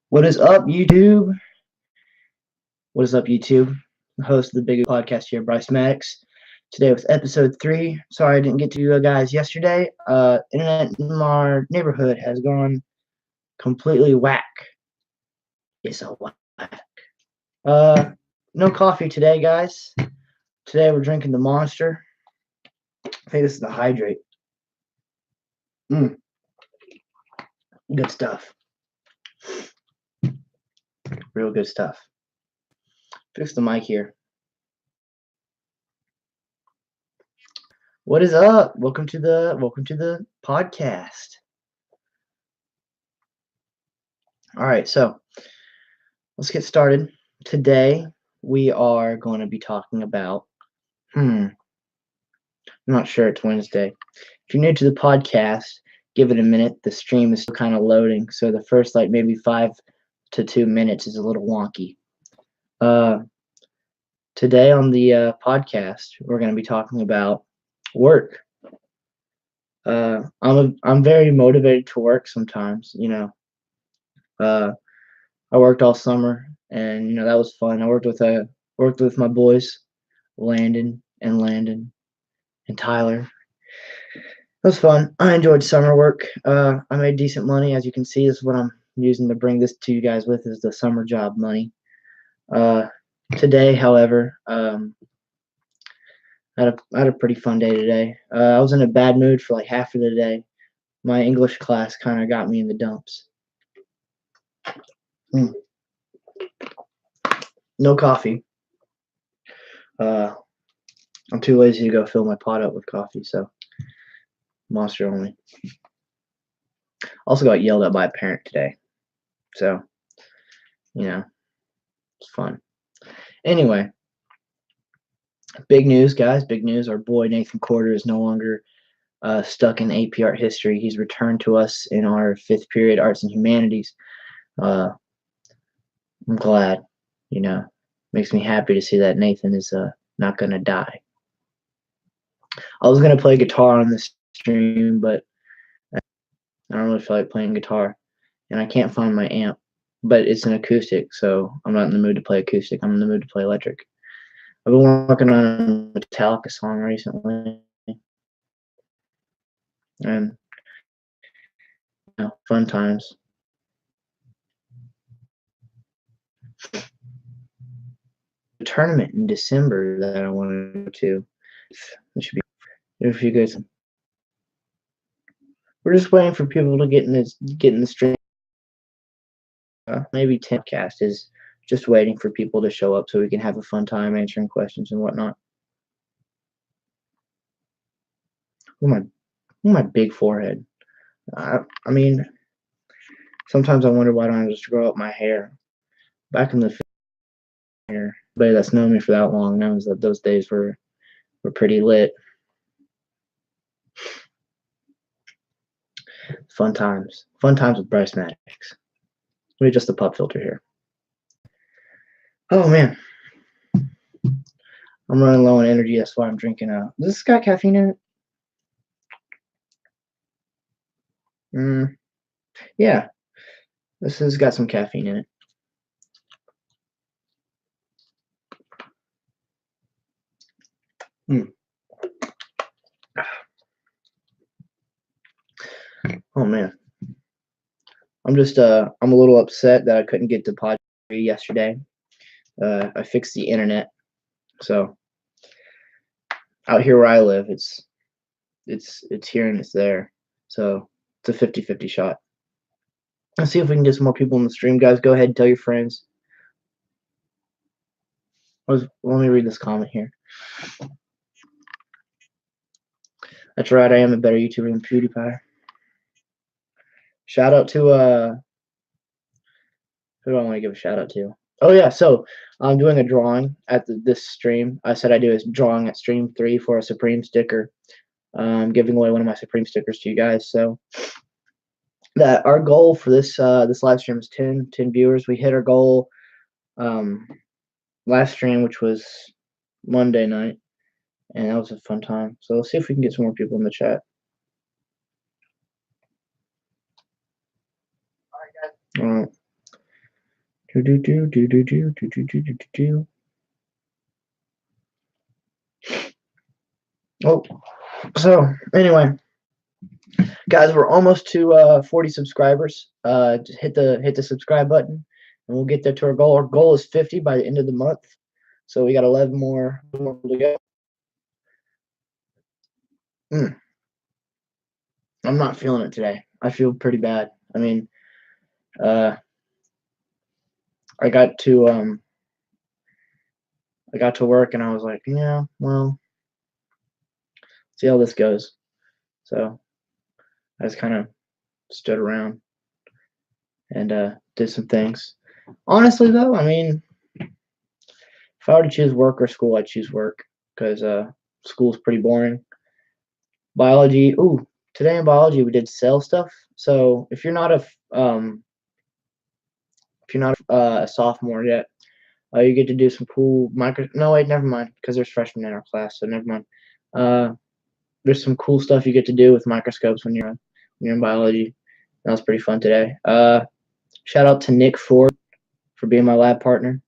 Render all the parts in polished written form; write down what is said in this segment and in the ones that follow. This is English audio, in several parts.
What is up, YouTube? What is up, YouTube? The host of the Big Podcast here, Bryce Maddox. Today with episode 3. Sorry I didn't get to you guys yesterday. Internet in our neighborhood has gone completely whack. It's a whack. No coffee today, guys. Today we're drinking the Monster. I think this is the Hydrate. Good stuff. Real good stuff. Fix the mic here. What is up? Welcome to the podcast. All right, so let's get started. Today we are going to be talking about I'm not sure, it's Wednesday. If you're new to the podcast, give it a minute. The stream is still kind of loading, so the first maybe 5 to 2 minutes is a little wonky. Today on the podcast, we're going to be talking about work. I'm very motivated to work sometimes, I worked all summer, and that was fun. I worked with my boys, Landon and Tyler. It was fun. I enjoyed summer work. I made decent money, as you can see. This is what I'm using to bring this to you guys with, is the summer job money. Today, however, I had a pretty fun day today. I was in a bad mood for like half of the day. My English class kind of got me in the dumps. No coffee. I'm too lazy to go fill my pot up with coffee, so Monster only. Also got yelled at by a parent today, so it's fun. Anyway, big news, guys. Big news. Our boy Nathan Corder is no longer stuck in AP Art History. He's returned to us in our 5th period Arts and Humanities. I'm glad. Makes me happy to see that Nathan is not gonna die. I was gonna play guitar on this stream, but I don't really feel like playing guitar, and I can't find my amp. But it's an acoustic, so I'm not in the mood to play acoustic. I'm in the mood to play electric. I've been working on a Metallica song recently, and fun times. A tournament in December that I want to go to. It should be a few good. We're just waiting for people to get in the stream. Maybe Timcast is just waiting for people to show up so we can have a fun time answering questions and whatnot. My big forehead. I mean, sometimes I wonder why don't I just grow up my hair. Back in the hair, anybody that's known me for that long knows that those days were pretty lit. Fun times with Bryce Maddox. Let me adjust the pop filter here. Oh man, I'm running low on energy. That's why I'm drinking. Does this got caffeine in it? Yeah, this has got some caffeine in it. Oh man, I'm a little upset that I couldn't get to Pod yesterday. I fixed the internet, so out here where I live, it's here and it's there, so it's a 50-50 shot. Let's see if we can get some more people in the stream, guys. Go ahead and tell your friends. Let me read this comment here. That's right, I am a better YouTuber than PewDiePie. Shout out to who do I want to give a shout out to? Oh yeah, so I'm doing a drawing at this stream. I said I do a drawing at stream 3 for a Supreme sticker. I'm giving away one of my Supreme stickers to you guys. So that our goal for this live stream is 10 viewers. We hit our goal last stream, which was Monday night, and that was a fun time. So let's see if we can get some more people in the chat. All right. Do do do do do do do do do do do. Oh, so anyway, guys, we're almost to 40 subscribers. Just hit the subscribe button, and we'll get there to our goal. Our goal is 50 by the end of the month, so we got 11 more to go. I'm not feeling it today. I feel pretty bad. I mean, I got to work, and I was like, yeah, well, see how this goes. So I just kind of stood around and did some things. Honestly, though, I mean, if I were to choose work or school, I'd choose work because school's pretty boring. Biology, ooh, today in biology we did cell stuff. So if you're not a sophomore yet, you get to do some cool micro. No, wait, never mind, because there's freshmen in our class, so never mind. There's some cool stuff you get to do with microscopes when you're in biology. That was pretty fun today. Shout out to Nick Ford for being my lab partner.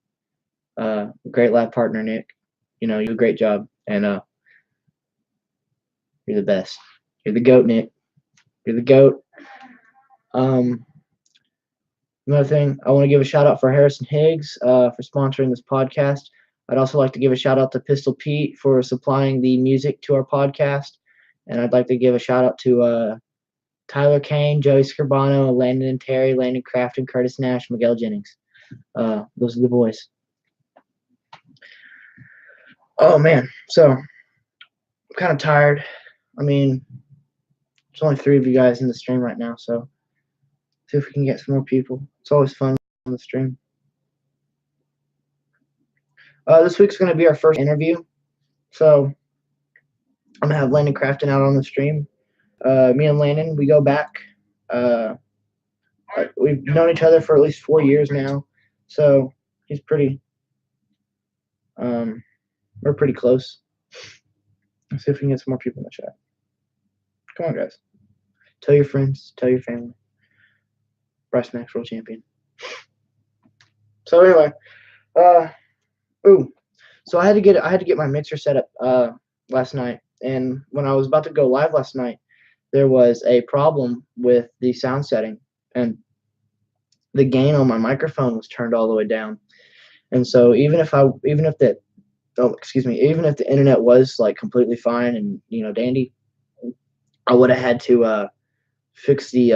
Great lab partner, Nick. You do a great job, and you're the best. You're the goat, Nick. You're the goat. Another thing, I want to give a shout out for Harrison Higgs for sponsoring this podcast. I'd also like to give a shout out to Pistol Pete for supplying the music to our podcast, and I'd like to give a shout out to Tyler Kane, Joey Scribano, Landon and Terry, Landon Craft, and Curtis Nash, Miguel Jennings. Those are the boys. Oh man, so I'm kind of tired. I mean, there's only 3 of you guys in the stream right now, so see if we can get some more people. It's always fun on the stream. This week's going to be our first interview, so I'm going to have Landon Crafton out on the stream. Me and Landon, we go back. We've known each other for at least 4 years now, so he's pretty. We're pretty close. Let's see if we can get some more people in the chat. Come on, guys. Tell your friends. Tell your family. Bryce Max World Champion. So anyway, so I had to get my mixer set up last night, and when I was about to go live last night, there was a problem with the sound setting, and the gain on my microphone was turned all the way down. And so even if the internet was like completely fine and dandy, I would have had to fix the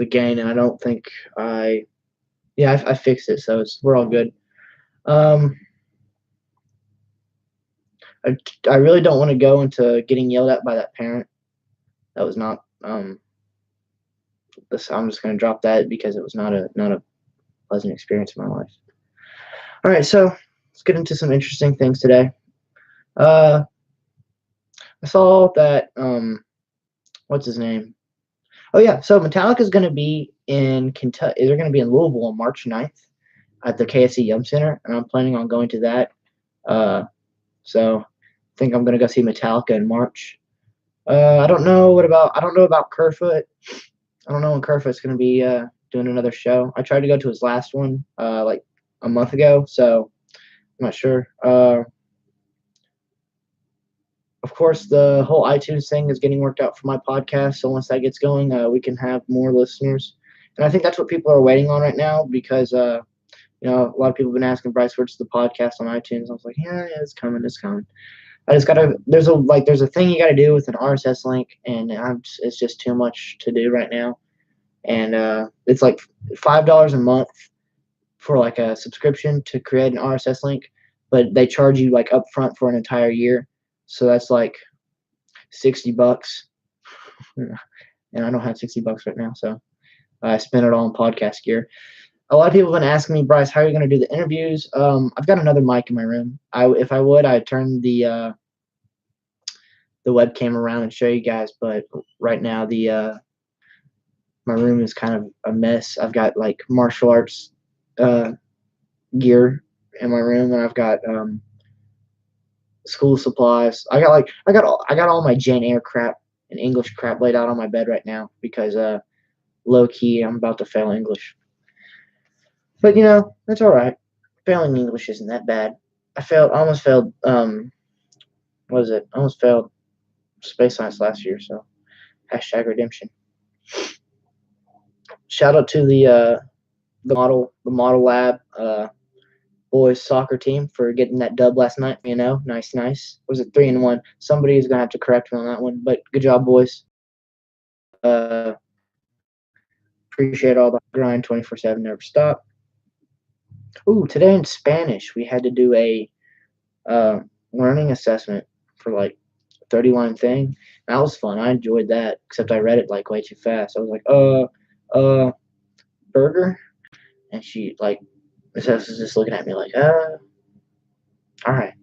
gain, and I don't think I fixed it, so we're all good. I really don't want to go into getting yelled at by that parent. That was not I'm just going to drop that because it was not a pleasant experience in my life. All right, so let's get into some interesting things today. I saw that what's his name? Oh yeah, so Metallica is going to be in Kentucky. They're going to be in Louisville on March 9th at the KSC Yum Center, and I'm planning on going to that. So I think I'm going to go see Metallica in March. I don't know about Kerfoot. I don't know when Kerfoot's going to be doing another show. I tried to go to his last one like a month ago, so I'm not sure. Of course, the whole iTunes thing is getting worked out for my podcast, so once that gets going, we can have more listeners. And I think that's what people are waiting on right now because, a lot of people have been asking Bryce, where's the podcast on iTunes? I was like, yeah, it's coming. I just gotta. There's a thing you gotta do with an RSS link, and it's just too much to do right now. And it's like $5 a month for like a subscription to create an RSS link, but they charge you like upfront for an entire year, so that's like $60. And I don't have $60 right now, so I spent it all on podcast gear. A lot of people have been asking me, Bryce, how are you going to do the interviews? I've got another mic in my room. If I would, I'd turn the webcam around and show you guys, but right now my room is kind of a mess. I've got like martial arts gear in my room, and I've got school supplies. I got all my Jane Eyre crap and English crap laid out on my bed right now because low key I'm about to fail English. But that's all right. Failing English isn't that bad. I almost failed. What is it? I almost failed space science last year. So hashtag redemption. Shout out to the model lab boys soccer team for getting that dub last night. Nice. Was it 3-1? Somebody is gonna have to correct me on that one. But good job, boys. Uh, Appreciate all the grind. 24/7, never stop. Ooh, today in Spanish we had to do a uh, learning assessment for like 30-line thing. That was fun. I enjoyed that. Except I read it like way too fast. I was like, burger, and she like Miss S was just looking at me like, all right,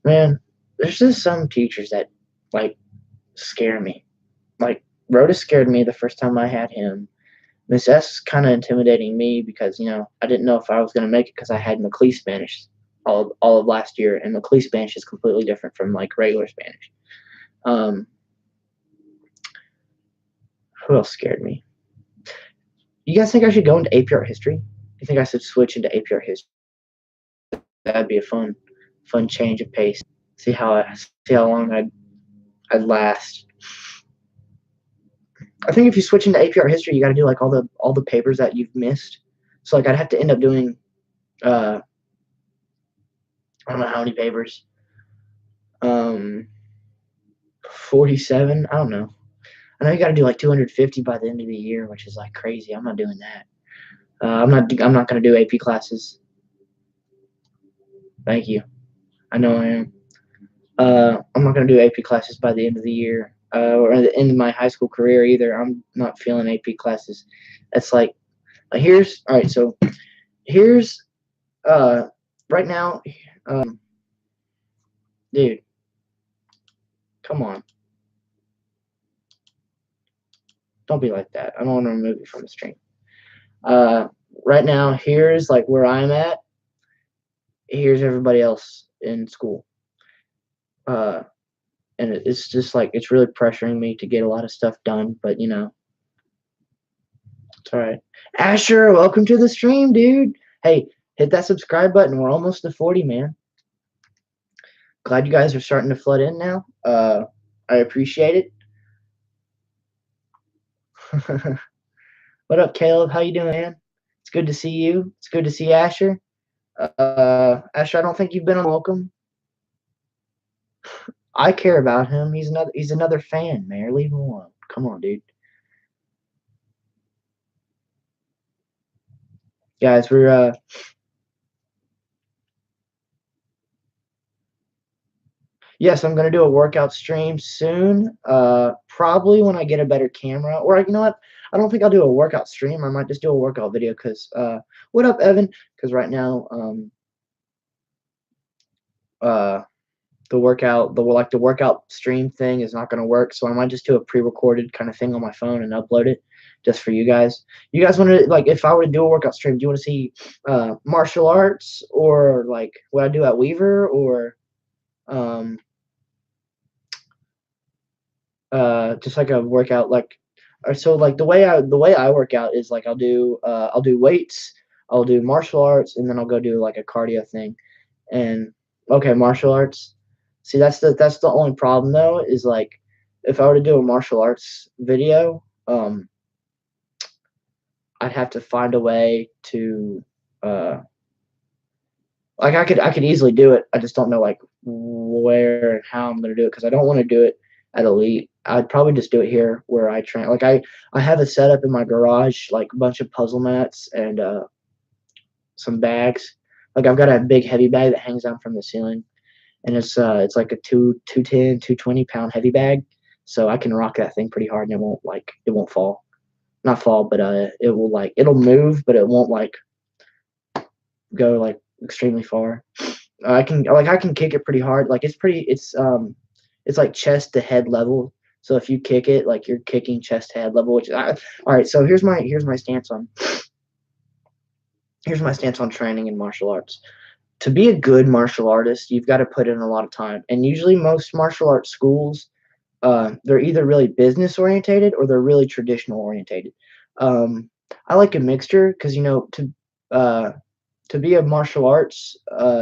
man. There's just some teachers that like scare me. Like Rhoda scared me the first time I had him. Miss S is kind of intimidating me because I didn't know if I was going to make it because I had McLeese Spanish all of last year, and McLeese Spanish is completely different from like regular Spanish. Um, who else scared me? You guys think I should go into AP Art History? You think I should switch into AP Art History? That'd be a fun change of pace. See how long I'd last. I think if you switch into AP Art History, you got to do like all the papers that you've missed. So like I'd have to end up doing I don't know how many papers. 47. I don't know. I know you got to do like 250 by the end of the year, which is like crazy. I'm not doing that. I'm not going to do AP classes. Thank you. I know I am. I'm not going to do AP classes by the end of the year, or at the end of my high school career either. I'm not feeling AP classes. It's like here's all right. So here's right now, dude. Come on, don't be like that. I don't want to remove you from the stream. Uh, right now, here's like where I'm at. Here's everybody else in school. And it's just like it's really pressuring me to get a lot of stuff done, but it's all right. Asher, welcome to the stream, dude. Hey, hit that subscribe button. We're almost to 40, man. Glad you guys are starting to flood in now. I appreciate it. What up, Caleb? How you doing, man? It's good to see you. It's good to see Asher. Asher, I don't think you've been welcome. I care about him. He's another fan, man. Leave him alone. Come on, dude. Guys, we're yes, I'm gonna do a workout stream soon. Probably when I get a better camera. Or you know what? I don't think I'll do a workout stream. I might just do a workout video because what up, Evan? Because right now, the workout stream thing is not gonna work. So I might just do a pre-recorded kind of thing on my phone and upload it just for you guys. You guys want to like if I were to do a workout stream, do you want to see martial arts or like what I do at Weaver or um just like a workout like or so like the way I work out is like I'll do weights, I'll do martial arts, and then I'll go do like a cardio thing. And okay, martial arts. See, that's the only problem though, is like if I were to do a martial arts video, I'd have to find a way to uh like I could easily do it. I just don't know like where and how I'm gonna do it because I don't want to do it at Elite. I'd probably just do it here where I train. Like I have a setup in my garage, like a bunch of puzzle mats and some bags. Like I've got a big heavy bag that hangs down from the ceiling, and it's like a 220 pound heavy bag, so I can rock that thing pretty hard and it won't fall. Not fall, but it'll move, but it won't like go like extremely far. I can kick it pretty hard. Like it's like chest to head level. So if you kick it, like you're kicking chest to head level. All right. So here's my stance on training in martial arts. To be a good martial artist, you've got to put in a lot of time. And usually, most martial arts schools, they're either really business orientated or they're really traditional orientated. I like a mixture because to uh, to be a martial arts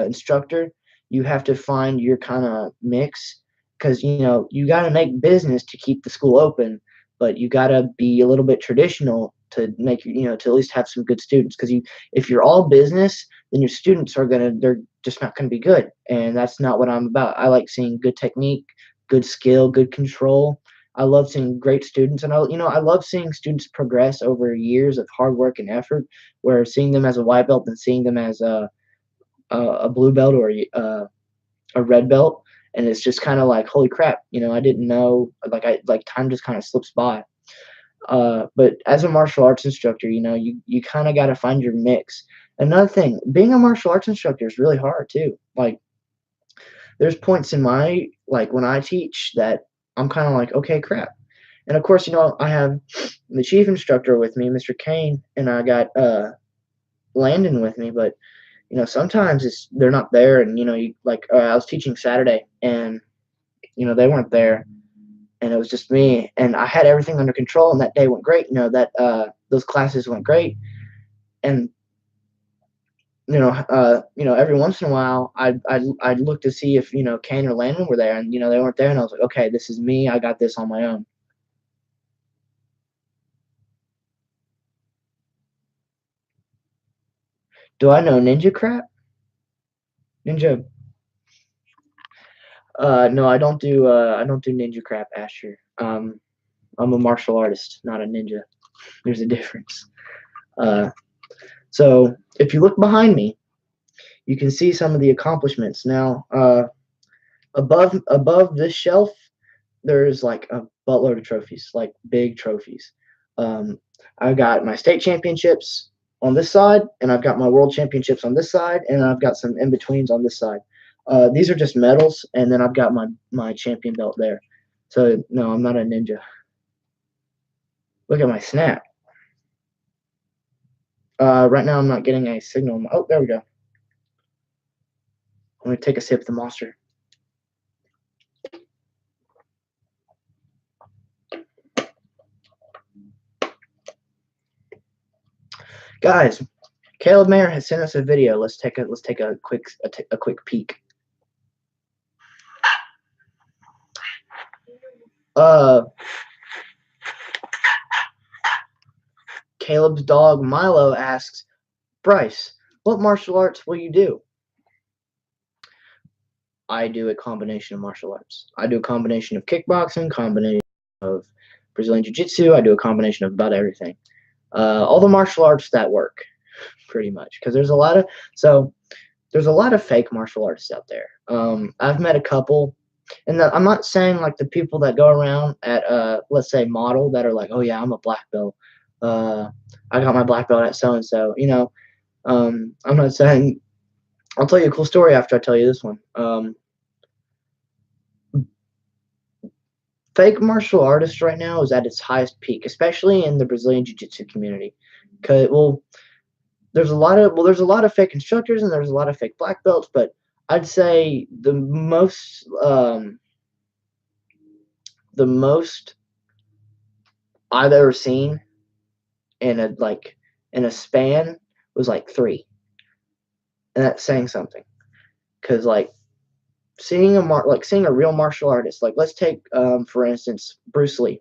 instructor, you have to find your kind of mix because you got to make business to keep the school open, but you got to be a little bit traditional to make to at least have some good students. Because if you're all business, then your students they're just not gonna be good, and that's not what I'm about. I like seeing good technique, good skill, good control. I love seeing great students, and I love seeing students progress over years of hard work and effort. Where seeing them as a white belt and seeing them as a blue belt or a red belt, and it's just kind of like, holy crap, I didn't know, like time just kind of slips by. But as a martial arts instructor, you kind of got to find your mix. Another thing, being a martial arts instructor is really hard too. Like, there's points in my like when I teach that I'm kind of like, okay, crap. And of course, I have the chief instructor with me, Mr. Kane, and I got Landon with me. But sometimes they're not there, and I was teaching Saturday, and they weren't there, and it was just me, and I had everything under control, and that day went great. That those classes went great, and every once in a while, I'd look to see if Kane or Landon were there, and they weren't there, and I was like, okay, this is me. I got this on my own. Do I know ninja crap? Ninja? No, I don't do ninja crap, Asher. I'm a martial artist, not a ninja. There's a difference. Uh, so if you look behind me, you can see some of the accomplishments. Now, above this shelf, there's like a buttload of trophies, like big trophies. Um, I've got my state championships on this side, and I've got my world championships on this side, and I've got some in betweens on this side. These are just medals, and then I've got my champion belt there. So no, I'm not a ninja. Look at my snap. Right now, I'm not getting a signal. Oh, there we go. I'm gonna take a sip of the monster. Guys, Caleb Mayer has sent us a video. Let's take a quick peek. Caleb's dog Milo asks, Bryce, what martial arts will you do? I do a combination of martial arts. I do a combination of kickboxing, combination of Brazilian Jiu-Jitsu. I do a combination of about everything. All the martial arts that work, pretty much, because there's a lot of fake martial artists out there. I've met a couple, and I'm not saying like the people that go around at let's say model that are like, oh yeah, I'm a black belt. I got my black belt at so and so. I'm not saying. I'll tell you a cool story after I tell you this one. Fake martial artist right now is at its highest peak, especially in the Brazilian Jiu-Jitsu community. There's a lot of fake instructors and there's a lot of fake black belts, but I'd say the most I've ever seen in a span was like 3, and that's saying something. Because seeing a real martial artist, like let's take for instance Bruce Lee.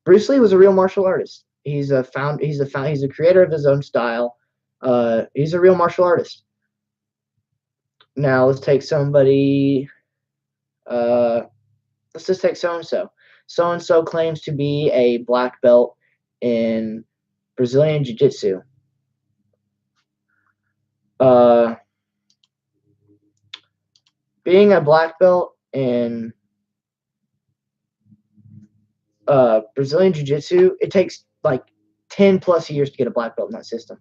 Bruce Lee was a real martial artist. He's the creator of his own style. He's a real martial artist. Now let's take somebody. Let's just take so and so. So and so claims to be a black belt in Brazilian Jiu-Jitsu. Being a black belt in Brazilian Jiu-Jitsu, it takes like 10 plus years to get a black belt in that system.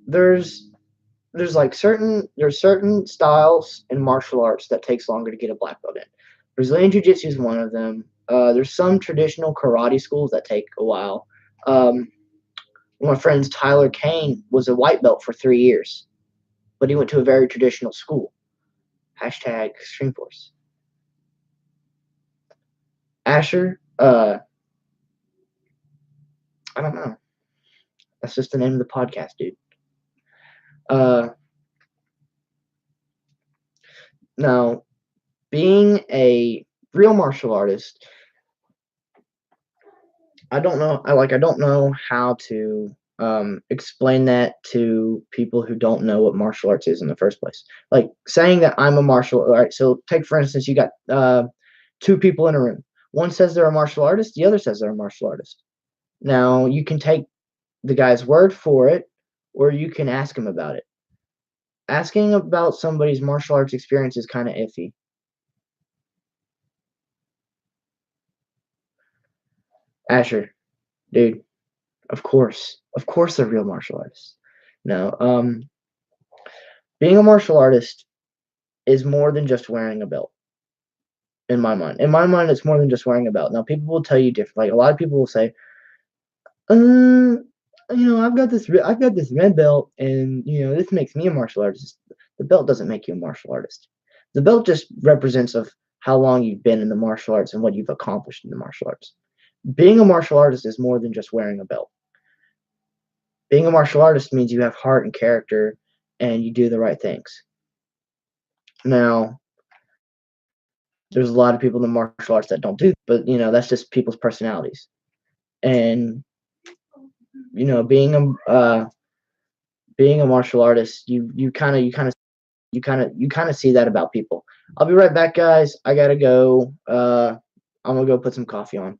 There's certain styles in martial arts that takes longer to get a black belt in. Brazilian Jiu-Jitsu is one of them. There's some traditional karate schools that take a while. One of my friends, Tyler Kane, was a white belt for 3 years, but he went to a very traditional school. #Streamforce. Asher, I don't know. That's just the name of the podcast, dude. Uh, Now, being a real martial artist, I don't know. I don't know how to explain that to people who don't know what martial arts is in the first place. Like saying that I'm a martial. All right. So take for instance, you got two people in a room. One says they're a martial artist. The other says they're a martial artist. Now you can take the guy's word for it, or you can ask him about it. Asking about somebody's martial arts experience is kind of iffy. Asher, dude, of course, they're real martial artists. No, being a martial artist is more than just wearing a belt. In my mind, it's more than just wearing a belt. Now, people will tell you different. Like a lot of people will say, "Uh, I've got this red belt, and this makes me a martial artist." The belt doesn't make you a martial artist. The belt just represents of how long you've been in the martial arts and what you've accomplished in the martial arts. Being a martial artist is more than just wearing a belt. Being a martial artist means you have heart and character, and you do the right things. Now, there's a lot of people in the martial arts that don't do, but that's just people's personalities. And being a martial artist, you kind of see that about people. I'll be right back, guys. I gotta go. I'm gonna go put some coffee on.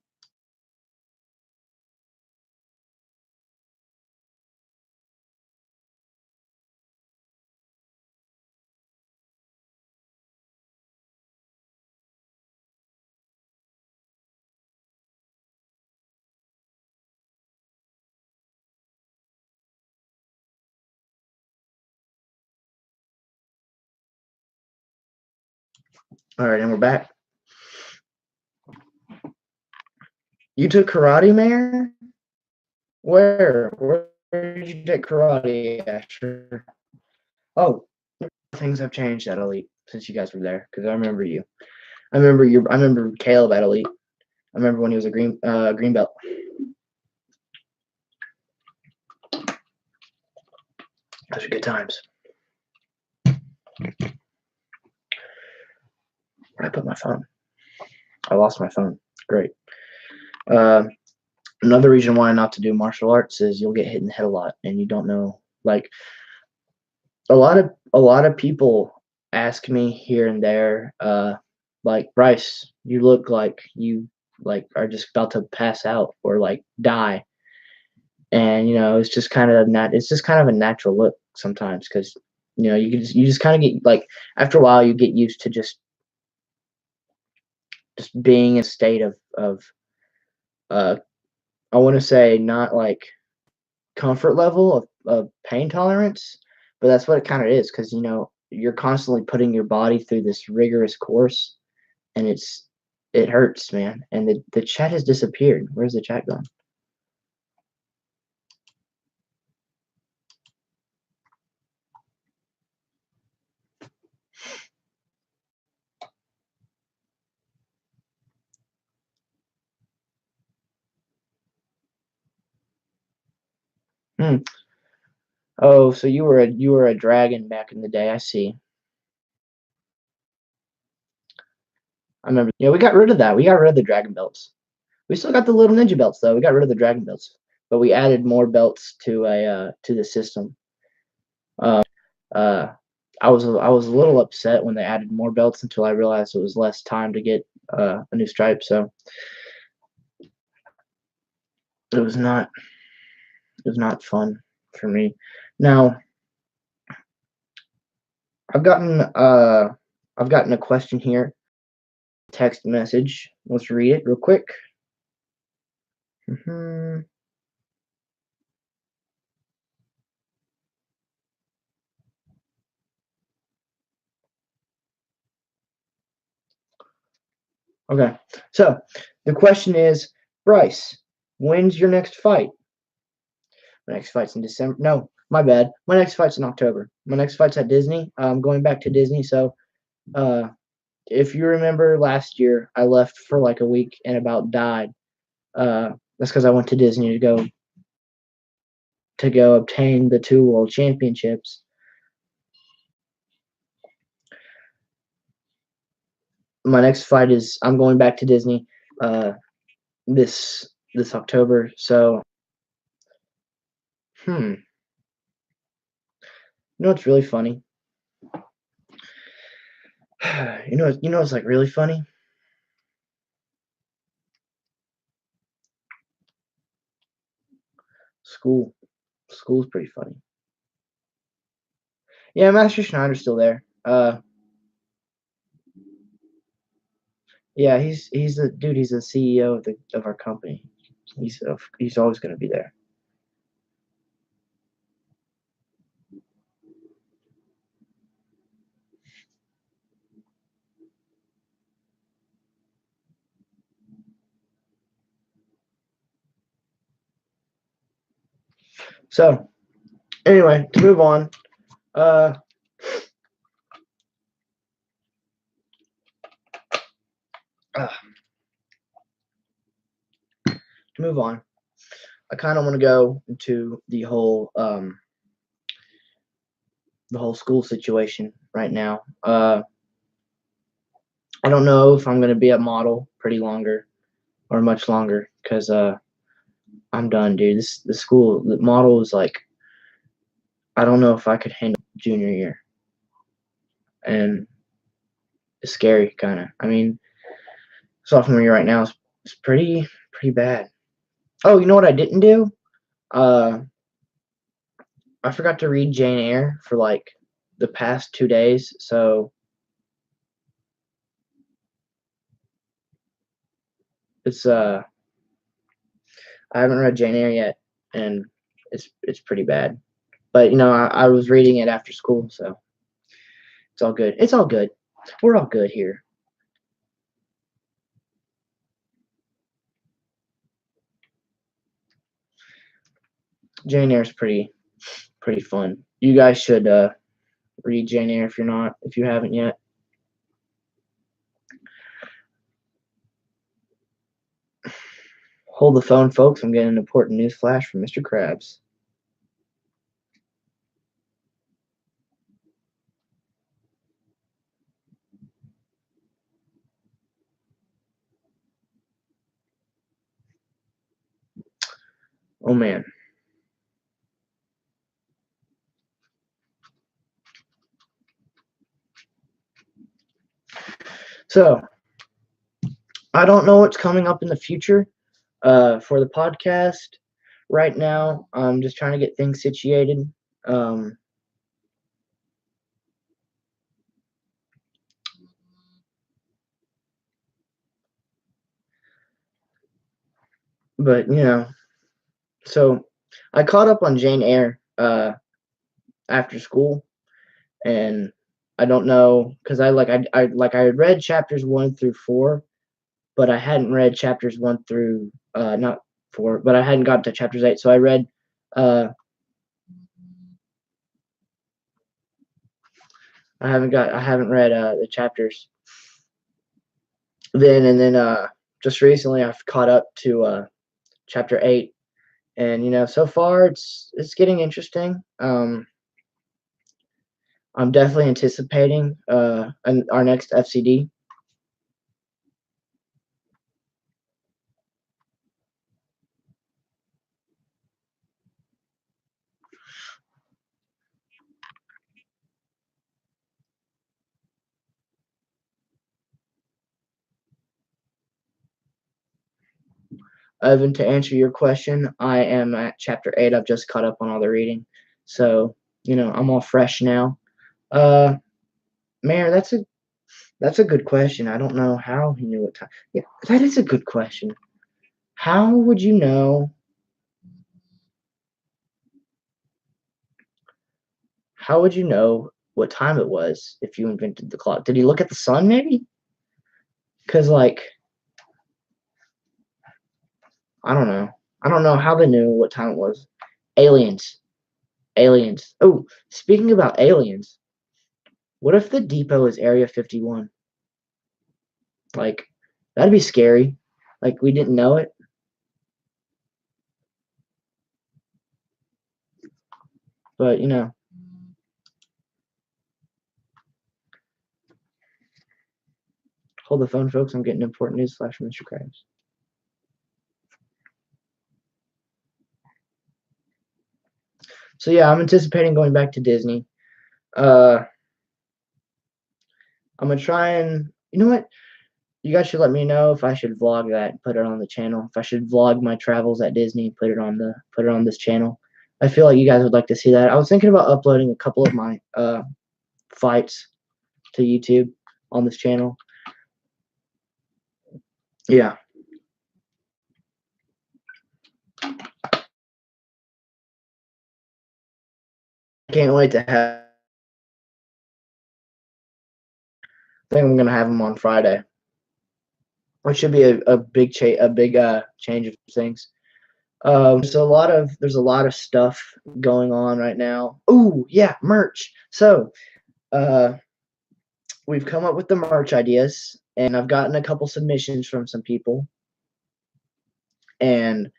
All right, and we're back. You took karate, Mayor? Where? Where did you take karate, Asher? Oh, things have changed at Elite since you guys were there. Because I remember you. I remember Caleb at Elite. I remember when he was a green belt. Those are good times. Where'd I put my phone? I lost my phone. Great. Another reason why not to do martial arts is you'll get hit in the head a lot, and you don't know. Like a lot of people ask me here and there, like, Bryce, you look like you are just about to pass out or like die, and it's just kind of it's just kind of a natural look sometimes because you just kind of get like after a while you get used to just being in a state of uh I want to say not like comfort level of pain tolerance, but that's what it kind of is because you're constantly putting your body through this rigorous course, and it hurts, man. And the chat has disappeared. Where's the chat gone? Hmm. Oh, so you were a dragon back in the day. I see. I remember. We got rid of that. We got rid of the dragon belts. We still got the little ninja belts though. We got rid of the dragon belts, but we added more belts to the system. Uh, I was a little upset when they added more belts until I realized it was less time to get a new stripe. So it was not fun for me. Now I've gotten uh I've gotten a question here, text message. Let's read it real quick. Mhm. Okay, so the question is, Bryce, when's your next fight? My next fight's in December. No, my bad. My next fight's in October. My next fight's at Disney. I'm going back to Disney. So, uh, if you remember last year, I left for like a week and about died. That's because I went to Disney to go to go obtain the 2 world championships. My next fight is I'm going back to Disney this October. So, you know what's really funny? You know what's like really funny? School. School's pretty funny. Yeah, Master Schneider's still there. Yeah, he's the dude. He's the CEO of our company. He's always going to be there. So, anyway, to move on. To move on, I kind of want to go into the whole school situation right now. I don't know if I'm going to be at Model pretty longer or much longer because I'm done, dude. The Model is like, I don't know if I could handle junior year, and it's scary, kind of. I mean, sophomore year right now is pretty bad. Oh, you know what I didn't do? I forgot to read Jane Eyre for like the past 2 days, so it's I haven't read Jane Eyre yet, and it's pretty bad. But I was reading it after school, so it's all good. It's all good. We're all good here. Jane Eyre's pretty fun. You guys should read Jane Eyre if you haven't yet. Hold the phone, folks. I'm getting an important news flash from Mr. Krabs. Oh man. So I don't know what's coming up in the future for the podcast. Right now, I'm just trying to get things situated. But so I caught up on Jane Eyre after school, and I don't know because I had read chapters 1 through 4, but I hadn't read chapters 1 through not 4, but I hadn't got to chapters 8. So I read I haven't read the chapters then, and then just recently I've caught up to chapter 8, and so far it's getting interesting. I'm definitely anticipating our next FCD. Evan, to answer your question, I am at chapter 8. I've just caught up on all the reading, so I'm all fresh now. Mayor, that's a good question. I don't know how he knew what time. Yeah, that is a good question. How would you know? How would you know what time it was if you invented the clock? Did he look at the sun, maybe? Because, like, I don't know. I don't know how they knew what time it was. Aliens. Aliens. Oh, speaking about aliens, what if the depot is Area 51? Like, that'd be scary. Like, we didn't know it. But hold the phone, folks. I'm getting important news flash from Mr. Krabs. So yeah, I'm anticipating going back to Disney. I'm gonna try and you know what? You guys should let me know if I should vlog that and put it on the channel. If I should vlog my travels at Disney and put it on this channel. I feel like you guys would like to see that. I was thinking about uploading a couple of my flights to YouTube on this channel. Yeah. Can't wait to have. I think I'm gonna have them on Friday. Which should be a big change of things. There's a lot of stuff going on right now. Ooh, yeah, merch. So, we've come up with the merch ideas, and I've gotten a couple submissions from some people, and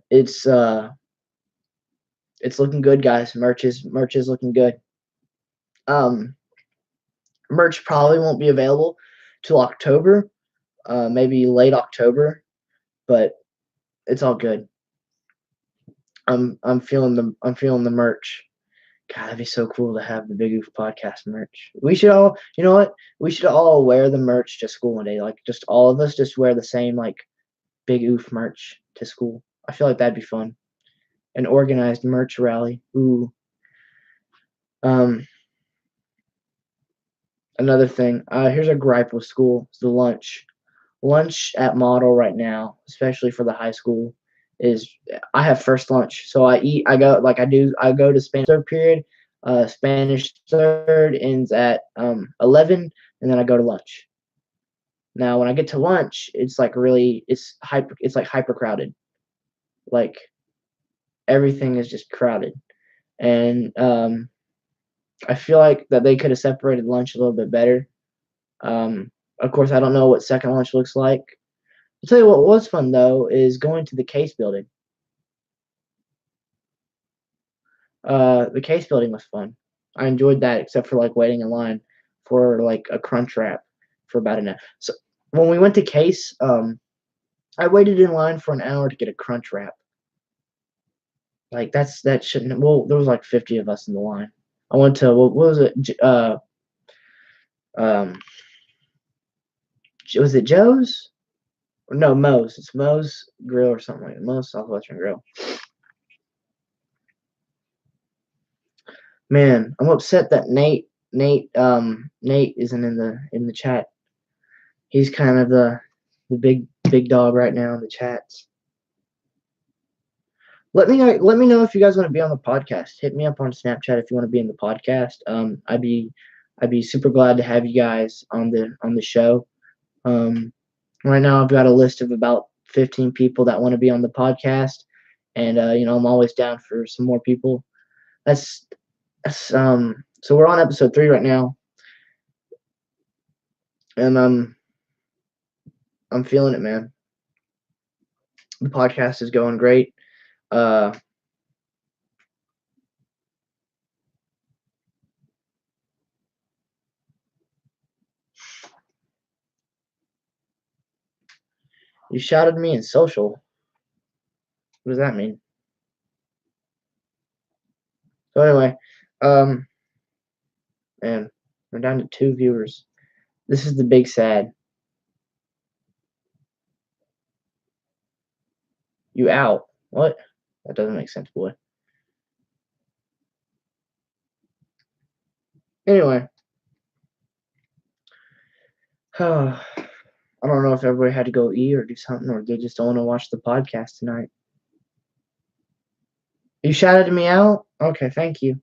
it's looking good, guys. Merch is looking good. Merch probably won't be available till October, maybe late October, but it's all good. I'm feeling the merch. God, that'd be so cool to have the Big Oof podcast merch. We should all, you know what? We should all wear the merch to school one day. Like, just all of us just wear the same, like, Big Oof merch to school. I feel like that'd be fun. An organized merch rally. Ooh. Another thing. Here's a gripe with school. It's the lunch. Lunch at Model right now, especially for the high school, is I have first lunch. So I go to Spanish third period. Spanish third ends at 11, and then I go to lunch. Now when I get to lunch, it's like hyper crowded. Like, everything is just crowded. And I feel like that they could have separated lunch a little bit better. Of course, I don't know what second lunch looks like. I'll tell you what was fun, though, is going to the Case building. The Case building was fun. I enjoyed that, except for, like, waiting in line for, like, a crunch wrap for about an hour. So when we went to Case, I waited in line for an hour to get a crunch wrap. Like, that shouldn't. Well, there was like 50 of us in the line. I went to what was it? Was it Joe's? No, Moe's. It's Moe's Grill or something like that. Moe's Southwestern Grill. Man, I'm upset that Nate isn't in the chat. He's kind of the big dog right now in the chats. Let me know if you guys want to be on the podcast. Hit me up on Snapchat if you want to be in the podcast. I'd be super glad to have you guys on the show. Right now I've got a list of about 15 people that want to be on the podcast, and I'm always down for some more people. So we're on episode 3 right now, and I'm feeling it, man. The podcast is going great. You shouted me in social. What does that mean? So anyway, man, we're down to 2 viewers. This is the big sad. You out? What? That doesn't make sense, boy. Anyway, I don't know if everybody had to go eat or do something, or they just don't want to watch the podcast tonight. You shouted me out? Okay, thank you.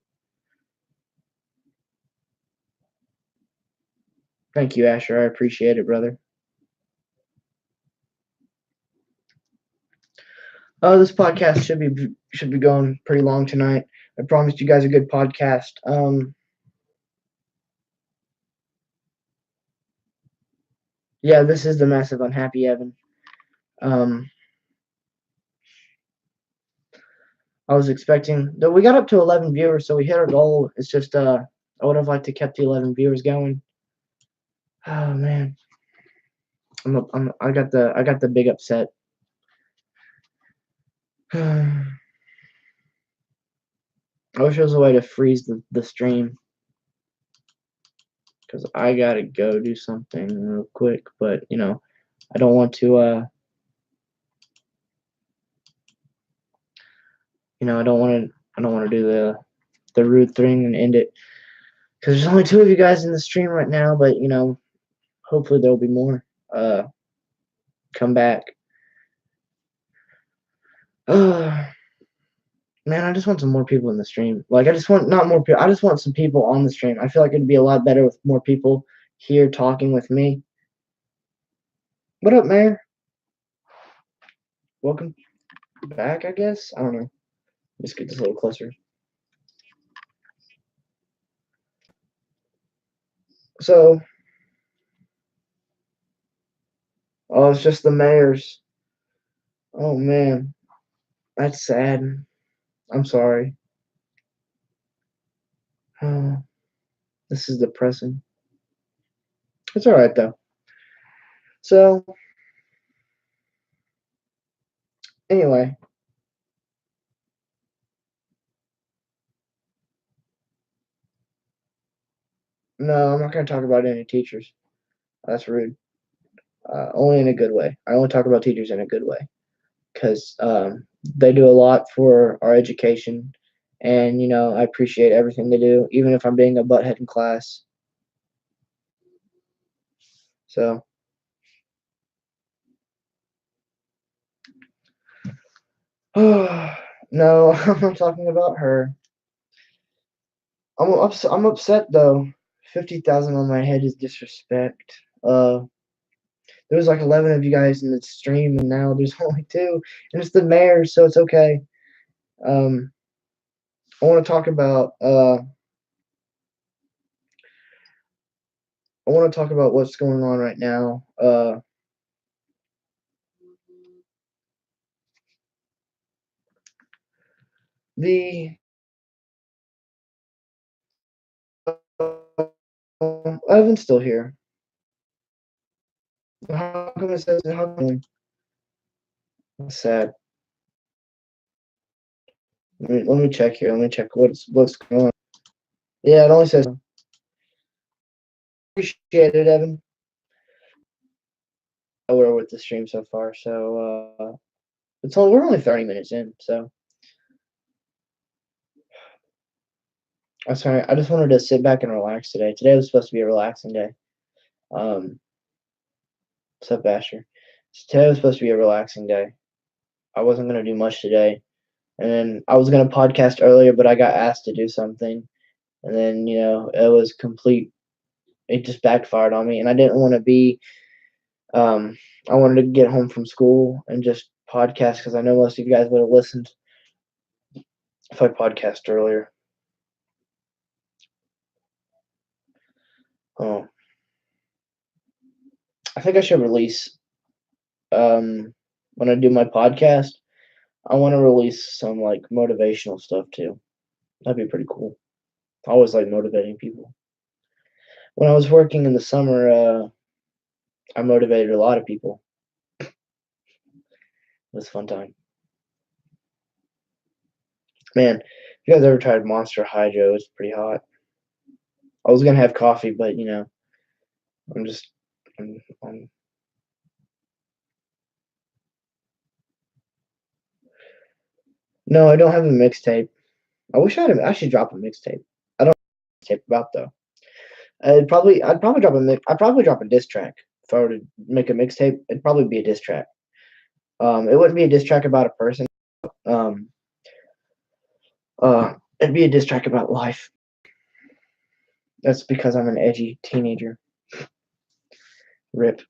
Thank you, Asher. I appreciate it, brother. This podcast should be going pretty long tonight. I promised you guys a good podcast. Yeah, this is the Massive Unhappy Evan. I was expecting that we got up to 11 viewers, so we hit our goal. It's just I would have liked to kept the 11 viewers going. Oh man, I got the big upset. I wish there was a way to freeze the stream, because I gotta go do something real quick. But you know, I don't want to. You know, I don't want to do the rude thing and end it, because there's only 2 of you guys in the stream right now. But you know, hopefully there'll be more. Come back. Man, I just want some more people in the stream. Like, I just want not more people. I just want some people on the stream. I feel like it'd be a lot better with more people here talking with me. What up, Mayor? Welcome back, I guess. I don't know. Let's get this a little closer. So, oh, it's just the mayors. Oh man, that's sad. I'm sorry. Oh, this is depressing. It's all right though. So, anyway, no, I'm not going to talk about any teachers. That's rude. Only in a good way. I only talk about teachers in a good way, because they do a lot for our education, and you know, I appreciate everything they do, even if I'm being a butthead in class. So, no, I'm not talking about her. I'm upset though. 50,000 on my head is disrespect. There was like 11 of you guys in the stream, and now there's only 2, and it's the mayor, so it's okay. I want to talk about what's going on right now. The Evan's still here. How come it says how come? That's sad. Let me check here. Let me check what's going on. Yeah, it only says. Appreciate it, Evan. We're with the stream so far, so we're only 30 minutes in, so I'm sorry. I just wanted to sit back and relax today. Today was supposed to be a relaxing day. What's up, Basher? Today was supposed to be a relaxing day. I wasn't gonna do much today, and then I was gonna podcast earlier, but I got asked to do something, and then you know it was complete. It just backfired on me, and I didn't want to be. I wanted to get home from school and just podcast, because I know most of you guys would have listened if I podcast earlier. Oh, I think I should release when I do my podcast. I want to release some like motivational stuff too. That'd be pretty cool. I always like motivating people. When I was working in the summer, I motivated a lot of people. It was a fun time. Man, if you guys ever tried Monster Hydro, it's pretty hot. I was gonna have coffee, but you know, I'm No, I don't have a mixtape. I wish I should drop a mixtape. I don't know what tape about though. I'd probably drop a diss track. If I were to make a mixtape, it'd probably be a diss track. It wouldn't be a diss track about a person. Um, it'd be a diss track about life. That's because I'm an edgy teenager. Rip.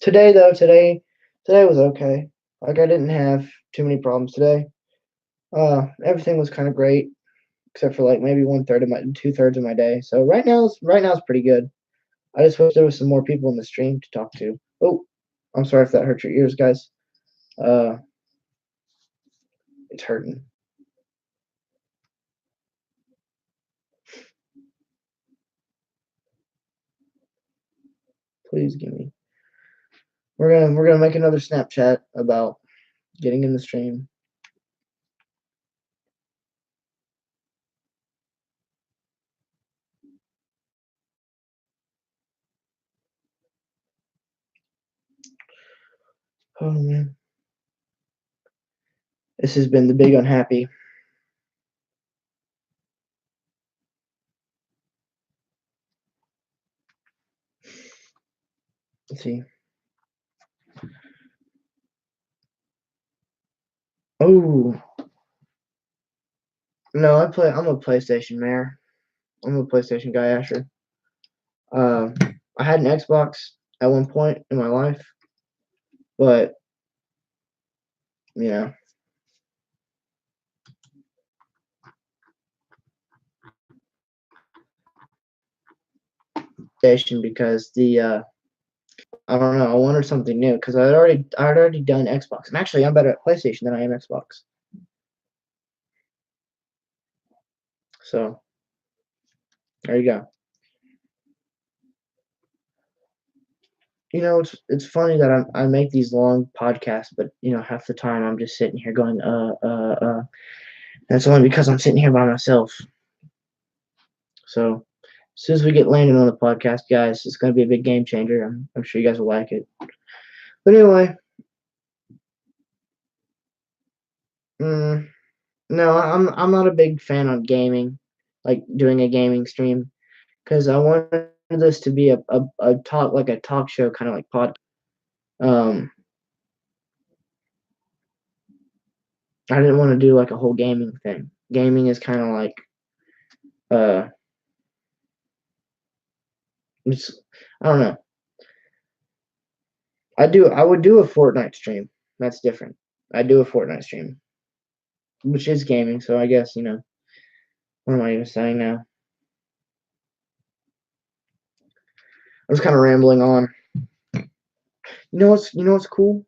Today though, today was okay. Like, I didn't have too many problems today. Everything was kind of great, except for like maybe 2/3 of my day. So right now it's pretty good. I just wish there was some more people in the stream to talk to. Oh, I'm sorry if that hurt your ears, guys. Uh, It's hurting. Please give me. We're gonna make another Snapchat about getting in the stream. Oh man. This has been the Big Unhappy. Let's see. Oh. No, I'm a PlayStation man. I'm a PlayStation guy, Asher. I had an Xbox at one point in my life, but you know, PlayStation because I don't know, I wanted something new because I'd already done Xbox, and actually I'm better at PlayStation than I am Xbox. So there you go. You know, it's funny that I make these long podcasts, but you know, half the time I'm just sitting here going, That's only because I'm sitting here by myself. So as soon as we get landed on the podcast, guys, it's going to be a big game changer. I'm sure you guys will like it. But anyway, no, I'm not a big fan on gaming, like doing a gaming stream, because I wanted this to be a talk like a talk show kind of like pod. I didn't want to do like a whole gaming thing. Gaming is kind of like it's I don't know. I would do a Fortnite stream. That's different. I do a Fortnite stream, which is gaming. So I guess what am I even saying now? I'm just kind of rambling on. You know what's cool?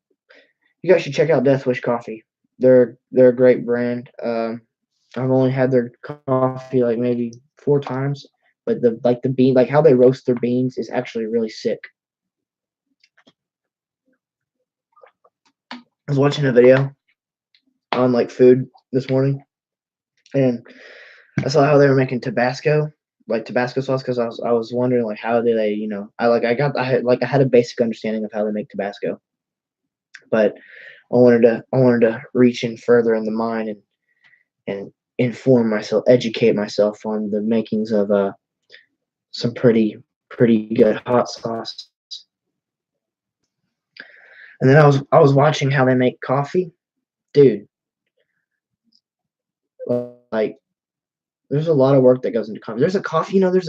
You guys should check out Death Wish Coffee. They're a great brand. I've only had their coffee like maybe 4 times, but the bean, like how they roast their beans is actually really sick. I was watching a video on like food this morning, and I saw how they were making Tabasco, like Tabasco sauce, because I was wondering like how do they, I had a basic understanding of how they make Tabasco, but I wanted to reach in further in the mind and inform myself, educate myself on the makings of some pretty good hot sauce. And then I was watching how they make coffee, dude. Like there's a lot of work that goes into coffee. There's a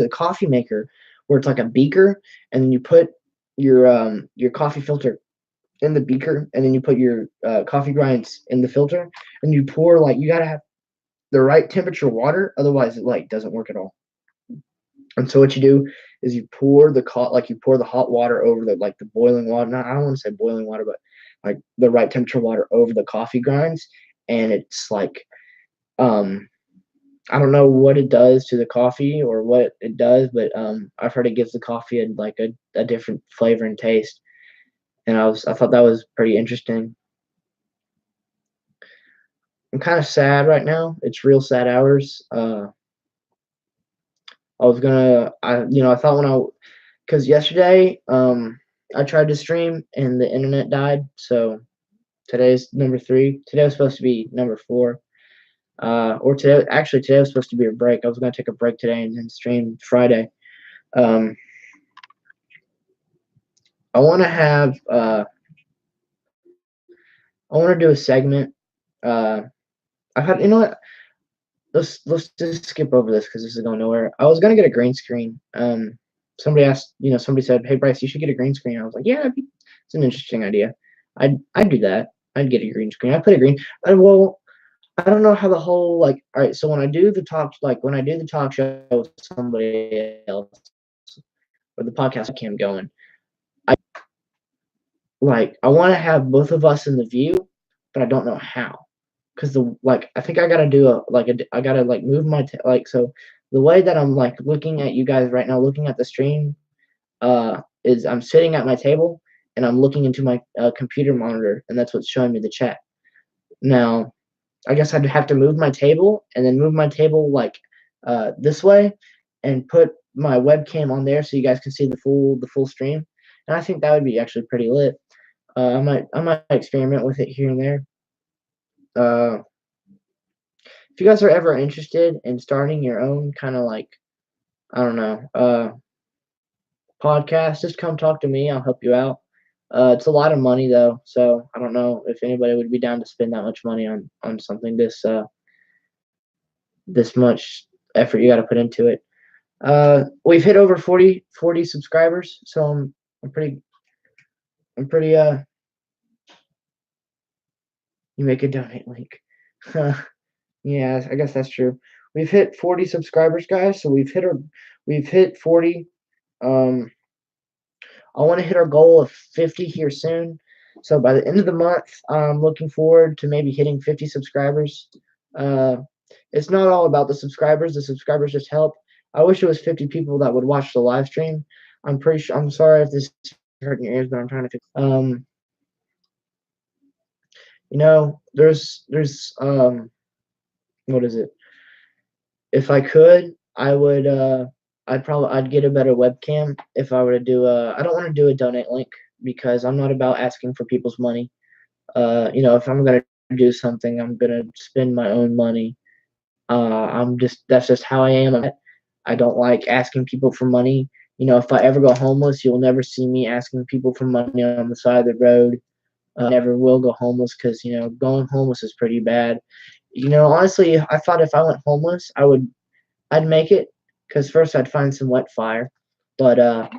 coffee maker where it's like a beaker, and then you put your coffee filter in the beaker, and then you put your coffee grinds in the filter, and you pour like you gotta have the right temperature water, otherwise it like doesn't work at all. And so what you do is you pour you pour the hot water over the boiling water. Not I don't want to say boiling water, but like the right temperature water over the coffee grinds, and it's like I don't know what it does to the coffee or what it does, but I've heard it gives the coffee a different flavor and taste, and I thought that was pretty interesting. I'm kind of sad right now. It's real sad hours. I thought because yesterday, I tried to stream and the internet died. So today's number 3. Today was supposed to be number 4. Today was supposed to be a break. I was going to take a break today and then stream Friday. I want to have, I want to do a segment. I've had, you know what? Let's just skip over this because this is going nowhere. I was gonna get a green screen. Somebody said, "Hey Bryce, you should get a green screen." I was like, "Yeah, it's an interesting idea. I'd do that. I'd get a green screen. I put a green. Well, I don't know how the whole like. All right, so when I do the talk show with somebody else or the podcast cam going, I want to have both of us in the view, but I don't know how because I think I gotta do I gotta move so the way that I'm looking at you guys right now, looking at the stream, is I'm sitting at my table and I'm looking into my computer monitor, and that's what's showing me the chat. Now, I guess I'd have to move my table and then move my table this way and put my webcam on there so you guys can see the full stream. And I think that would be actually pretty lit. I might experiment with it here and there. If you guys are ever interested in starting your own kind of I don't know, podcast, just come talk to me. I'll help you out. It's a lot of money though, so I don't know if anybody would be down to spend that much money on something this much effort you got to put into it. We've hit over 40 subscribers, so I'm pretty you make a donate link. Yeah, I guess that's true. We've hit 40 subscribers, guys, so we've hit 40. I want to hit our goal of 50 here soon. So by the end of the month, I'm looking forward to maybe hitting 50 subscribers. It's not all about the subscribers. The subscribers just help. I wish it was 50 people that would watch the live stream. I'm pretty sure. I'm sorry if this is hurting your ears, but I'm trying to fix. There's what is it? If I could, I would. I'd get a better webcam if I were to do a. I don't want to do a donate link because I'm not about asking for people's money. If I'm gonna do something, I'm gonna spend my own money. That's just how I am. I don't like asking people for money. If I ever go homeless, you'll never see me asking people for money on the side of the road. Never will go homeless because going homeless is pretty bad. Honestly, I thought if I went homeless, I'd make it because first I'd find some wet fire, but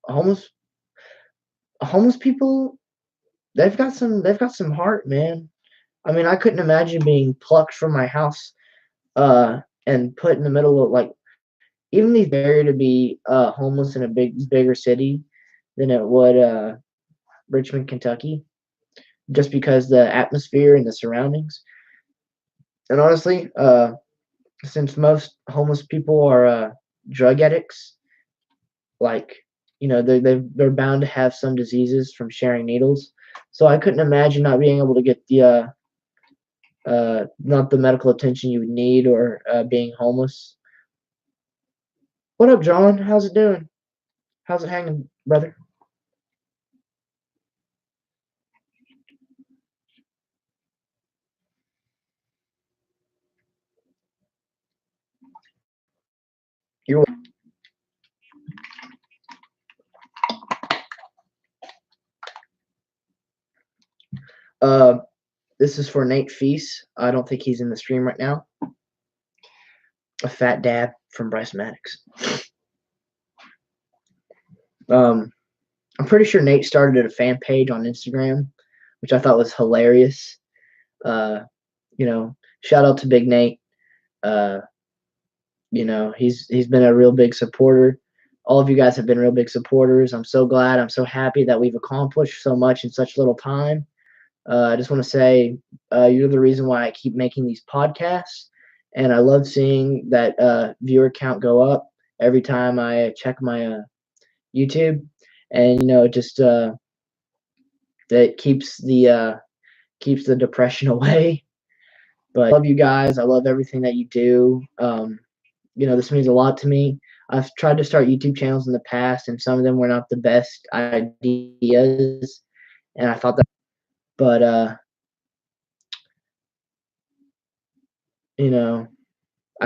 homeless homeless people, they've got some heart, man. I mean, I couldn't imagine being plucked from my house and put in the middle of even these barrier to be homeless in a bigger city than it would Richmond, Kentucky, just because the atmosphere and the surroundings. And honestly, since most homeless people are drug addicts, they're bound to have some diseases from sharing needles. So I couldn't imagine not being able to get the not the medical attention you would need or being homeless. What up, John? How's it doing? How's it hanging, brother? You're uh, this is for Nate Feast. I don't think he's in the stream right now. A fat dab from Bryce Maddox. I'm pretty sure Nate started a fan page on Instagram, which I thought was hilarious. Shout out to Big Nate. He's been a real big supporter. All of you guys have been real big supporters. I'm so glad. I'm so happy that we've accomplished so much in such little time. I just want to say you're the reason why I keep making these podcasts, and I love seeing that viewer count go up every time I check my YouTube, and just that keeps the depression away. But I love you guys. I love everything that you do. This means a lot to me. I've tried to start YouTube channels in the past, and some of them were not the best ideas, and I thought that, but I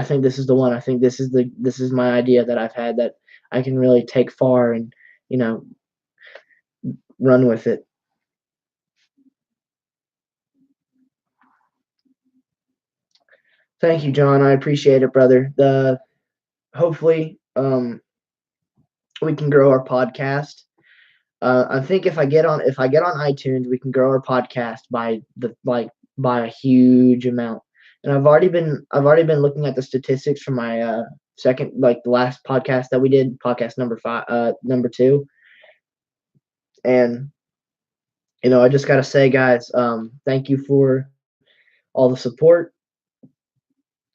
think this is the one. I think this is my idea that I've had that I can really take far and run with it. Thank you, John. I appreciate it, brother. Hopefully we can grow our podcast. I think if I get on iTunes, we can grow our podcast by a huge amount. And I've already been looking at the statistics from my second, the last podcast that we did, podcast number 2, and I just gotta say, guys, thank you for all the support,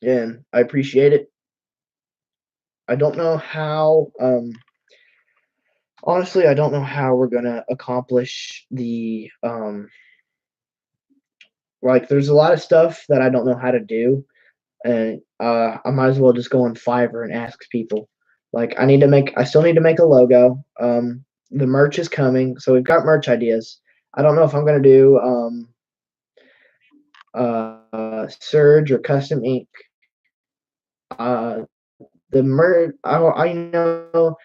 and I appreciate it. I don't know how, honestly, I don't know how we're gonna accomplish the, like, there's a lot of stuff that I don't know how to do, and I might as well just go on Fiverr and ask people. Like, I still need to make a logo. The merch is coming, so we've got merch ideas. I don't know if I'm gonna do Surge or custom ink. The merch, I know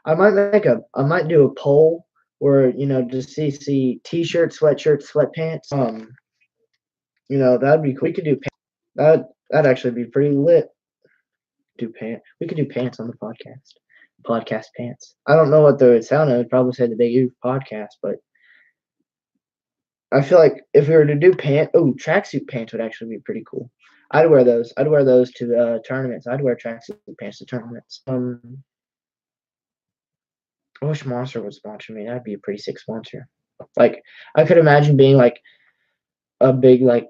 I might do a poll where just see t-shirts, sweatshirts, sweatpants. That'd be cool. We could do that'd actually be pretty lit. We could do pants on the podcast. Podcast pants. I don't know what they would sound. I would probably say the Big Oof podcast, but I feel like if we were to do tracksuit pants would actually be pretty cool. I'd wear those. I'd wear those to tournaments. I'd wear tracksuit pants to tournaments. I wish Monster would sponsor me. That'd be a pretty sick sponsor. Like, I could imagine being like a big like.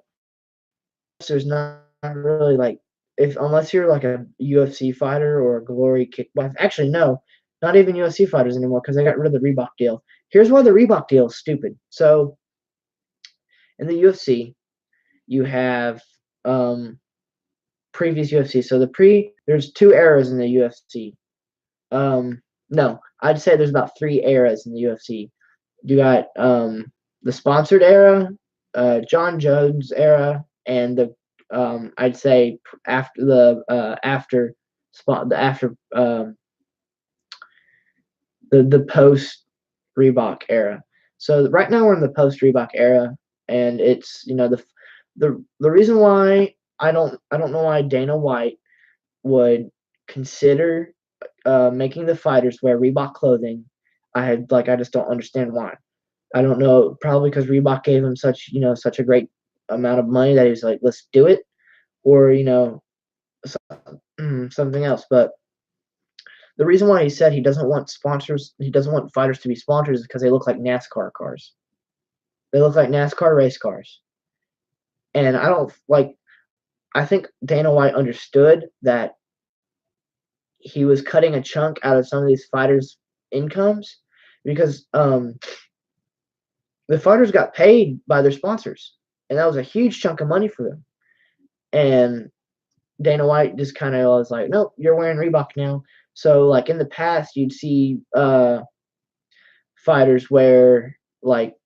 There's not really like unless you're like a UFC fighter or a Glory kickbox. Actually, no, not even UFC fighters anymore because they got rid of the Reebok deal. Here's why the Reebok deal is stupid. So, in the UFC, you have previous UFC. So there's 2 eras in the UFC. No, I'd say there's about 3 eras in the UFC. You got the sponsored era, John Jones era, and the I'd say after the post Reebok era. So right now we're in the post Reebok era, and it's the reason why I don't know why Dana White would consider making the fighters wear Reebok clothing. I just don't understand why. I don't know, probably because Reebok gave him such a great amount of money that he was like, let's do it, or something else. But the reason why he said he doesn't want fighters to be sponsors is because they look like NASCAR cars. They look like NASCAR race cars, and I think Dana White understood that he was cutting a chunk out of some of these fighters' incomes because the fighters got paid by their sponsors, and that was a huge chunk of money for them. And Dana White just kind of was like, "Nope, you're wearing Reebok now." So, like in the past, you'd see fighters wear like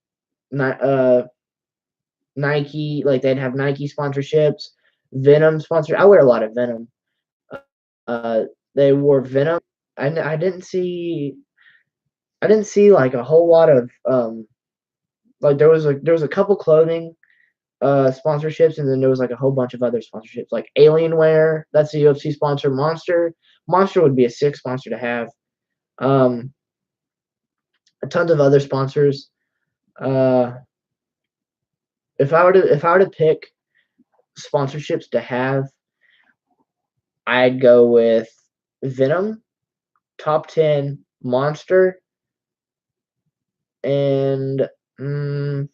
Nike, like they'd have Nike sponsorships, Venom sponsor. I wear a lot of Venom. They wore Venom. I didn't see like a whole lot of like there was a couple clothing sponsorships, and then there was like a whole bunch of other sponsorships like Alienware. That's a UFC sponsor. Monster would be a sick sponsor to have. Tons of other sponsors. If I were to pick sponsorships to have, I'd go with Venom, Top 10, Monster, and Venom,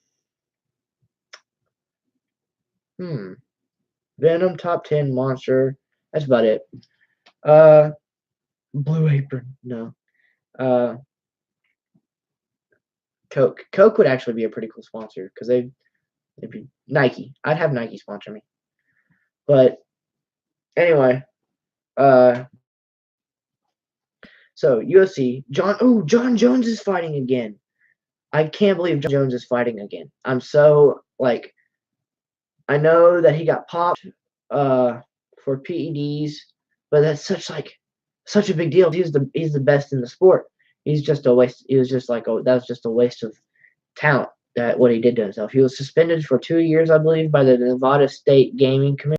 Top 10, Monster. That's about it. Blue Apron, no. Coke. Coke would actually be a pretty cool sponsor because they'd be Nike. I'd have Nike sponsor me. But anyway, so UFC, John Jones is fighting again. I can't believe John Jones is fighting again. I'm so I know that he got popped for PEDs, but that's such a big deal. He's the best in the sport. He's just a waste. He was just that was just a waste of talent. That what he did to himself. He was suspended for 2 years, I believe, by the Nevada State Gaming Commission.